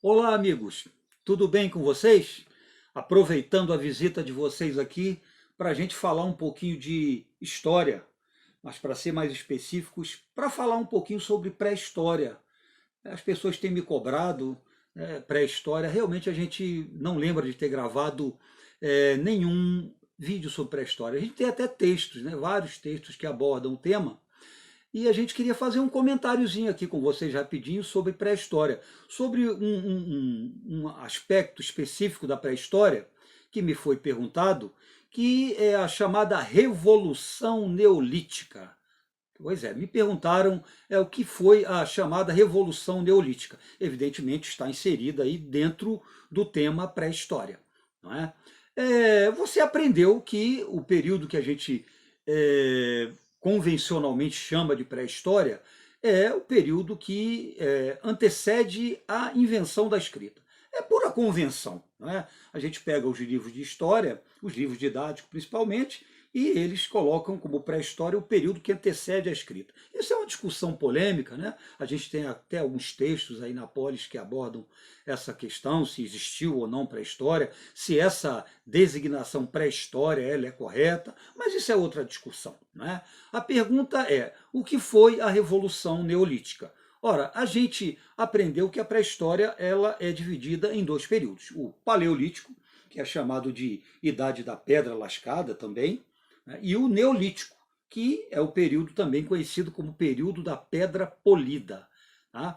Olá, amigos, tudo bem com vocês? Aproveitando a visita de vocês aqui para a gente falar um pouquinho de história, mas para ser mais específicos, para falar um pouquinho sobre pré-história. As pessoas têm me cobrado, pré-história, realmente a gente não lembra de ter gravado nenhum vídeo sobre pré-história. A gente tem até textos, né, vários textos que abordam o tema, e a gente queria fazer um comentáriozinho aqui com vocês rapidinho sobre pré-história, sobre um aspecto específico da pré-história que me foi perguntado, que é a chamada Revolução Neolítica. Pois é, me perguntaram o que foi a chamada Revolução Neolítica. Evidentemente está inserida aí dentro do tema pré-história, não é? Você aprendeu que o período que a gente convencionalmente chama de pré-história é o período que antecede a invenção da escrita. É pura convenção, não é? A gente pega os livros de história, os livros didáticos principalmente, e eles colocam como pré-história o período que antecede a escrita. Isso é uma discussão polêmica, né? A gente tem até alguns textos aí na Polis que abordam essa questão, se existiu ou não pré-história, se essa designação pré-história ela é correta, mas isso é outra discussão, né? A pergunta é, o que foi a Revolução Neolítica? Ora, a gente aprendeu que a pré-história ela é dividida em dois períodos. O Paleolítico, que é chamado de Idade da Pedra Lascada também, né, e o Neolítico, que é o período também conhecido como período da Pedra Polida. Tá?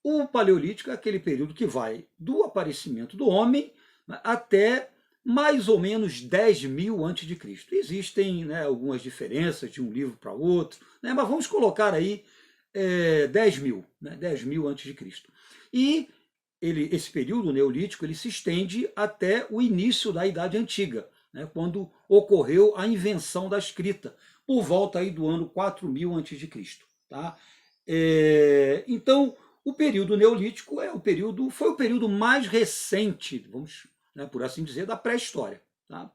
O Paleolítico é aquele período que vai do aparecimento do homem, né, até mais ou menos 10.000 antes de Cristo. Existem, né, algumas diferenças de um livro para outro, né, mas vamos colocar aí 10.000, né, 10.000 antes de Cristo. E esse período neolítico ele se estende até o início da Idade Antiga, né, quando ocorreu a invenção da escrita, por volta aí do ano 4.000 a.C. Tá? Então, o período neolítico foi o período mais recente, vamos, né, por assim dizer, da pré-história. Tá?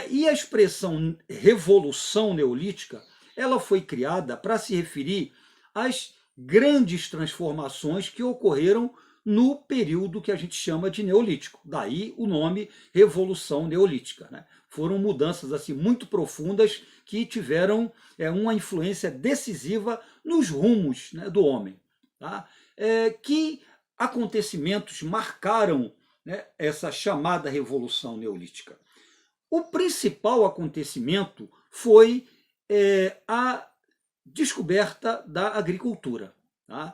E a expressão revolução neolítica, ela foi criada para se referir às grandes transformações que ocorreram no período que a gente chama de neolítico. Daí o nome Revolução Neolítica. Né? Foram mudanças assim muito profundas que tiveram uma influência decisiva nos rumos, né, do homem. Tá? Que acontecimentos marcaram, né, essa chamada Revolução Neolítica? O principal acontecimento foi a descoberta da agricultura. Tá?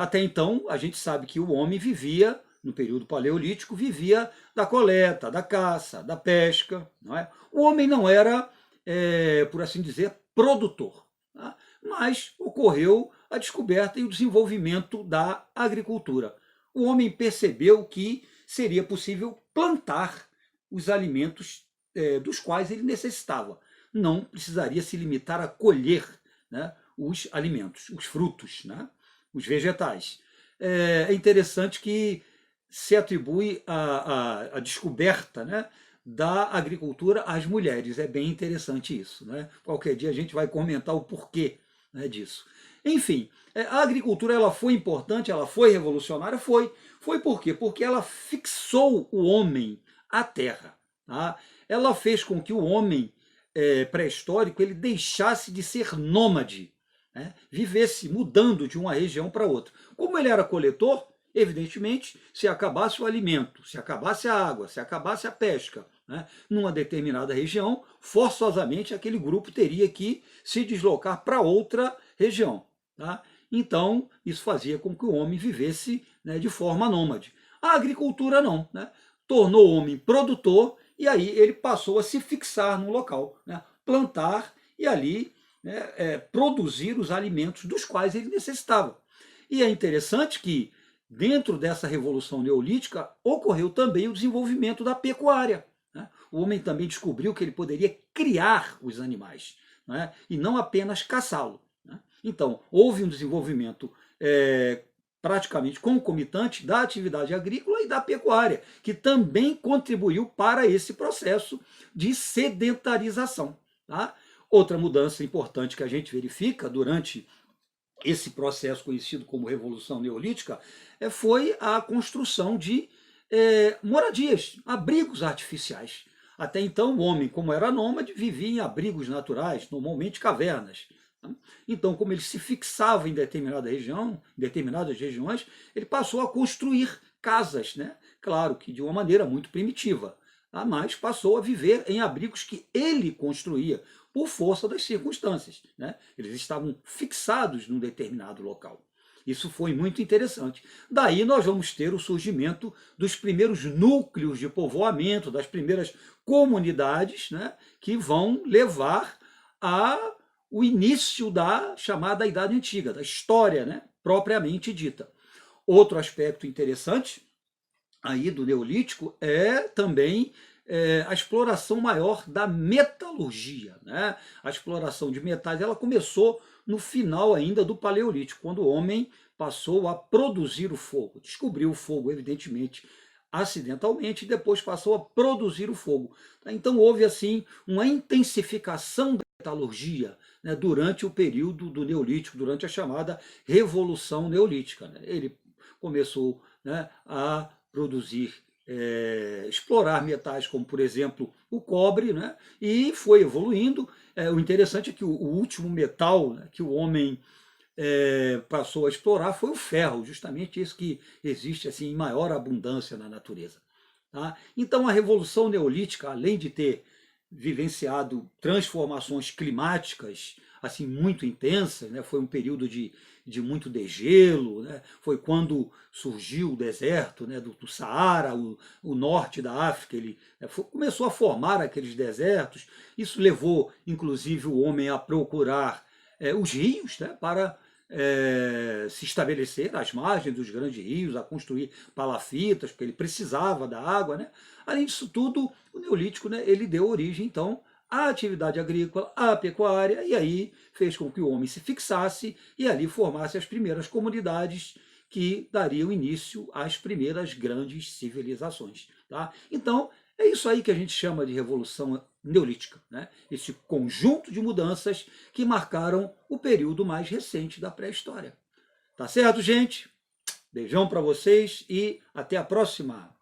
Até então, a gente sabe que o homem vivia, no período paleolítico, vivia da coleta, da caça, da pesca. Não é? O homem não era, por assim dizer, produtor. Tá? Mas ocorreu a descoberta e o desenvolvimento da agricultura. O homem percebeu que seria possível plantar os alimentos dos quais ele necessitava. Não precisaria se limitar a colher, né, os alimentos, os frutos, né, os vegetais. É interessante que se atribui a descoberta, né, da agricultura às mulheres. É bem interessante isso. Né? Qualquer dia a gente vai comentar o porquê, né, disso. Enfim, a agricultura ela foi importante, ela foi revolucionária, foi. Foi por quê? Porque ela fixou o homem à terra. Tá? Ela fez com que o homem pré-histórico ele deixasse de ser nômade, né? Vivesse mudando de uma região para outra. Como ele era coletor, evidentemente, se acabasse o alimento, se acabasse a água, se acabasse a pesca, né, numa determinada região, forçosamente aquele grupo teria que se deslocar para outra região. Tá? Então, isso fazia com que o homem vivesse, né, de forma nômade. A agricultura não, né? Tornou o homem produtor e aí ele passou a se fixar no local, né? Plantar e ali, né, produzir os alimentos dos quais ele necessitava. E é interessante que dentro dessa revolução neolítica ocorreu também o desenvolvimento da pecuária. Né? O homem também descobriu que ele poderia criar os animais, né? E não apenas caçá-lo. Né? Então, houve um desenvolvimento praticamente concomitante da atividade agrícola e da pecuária, que também contribuiu para esse processo de sedentarização. Tá? Outra mudança importante que a gente verifica durante esse processo conhecido como Revolução Neolítica foi a construção de moradias, abrigos artificiais. Até então, o homem, como era nômade, vivia em abrigos naturais, normalmente cavernas. Então, como ele se fixava em determinada região, em determinadas regiões, ele passou a construir casas, né? Claro que de uma maneira muito primitiva, tá? Mas passou a viver em abrigos que ele construía por força das circunstâncias, né? Eles estavam fixados num determinado local. Isso foi muito interessante. Daí nós vamos ter o surgimento dos primeiros núcleos de povoamento, das primeiras comunidades, né, que vão levar a o início da chamada Idade Antiga, da história, né, propriamente dita. Outro aspecto interessante aí do Neolítico é também a exploração maior da metalurgia, né? A exploração de metais ela começou no final ainda do Paleolítico, quando o homem passou a produzir o fogo. Descobriu o fogo, evidentemente, acidentalmente, e depois passou a produzir o fogo. Então houve assim uma intensificação da metalurgia, né, durante o período do Neolítico, durante a chamada Revolução Neolítica, né? Ele começou, né, a produzir, explorar metais como, por exemplo, o cobre, né, e foi evoluindo. O interessante é que o último metal, né, que o homem passou a explorar foi o ferro, justamente esse que existe assim, em maior abundância na natureza. Tá? Então a Revolução Neolítica, além de ter vivenciado transformações climáticas assim muito intensas, né? Foi um período de muito degelo, né? Foi quando surgiu o deserto, né, do Saara, o norte da África, ele começou a formar aqueles desertos. Isso levou, inclusive, o homem a procurar os rios, né, para se estabelecer às margens dos grandes rios, a construir palafitas, porque ele precisava da água, né? Além disso tudo, o Neolítico, né, ele deu origem, então, à atividade agrícola, à pecuária, e aí fez com que o homem se fixasse e ali formasse as primeiras comunidades que dariam início às primeiras grandes civilizações. Tá? Então, é isso aí que a gente chama de Revolução Neolítica, né? Esse conjunto de mudanças que marcaram o período mais recente da pré-história. Tá certo, gente? Beijão para vocês e até a próxima!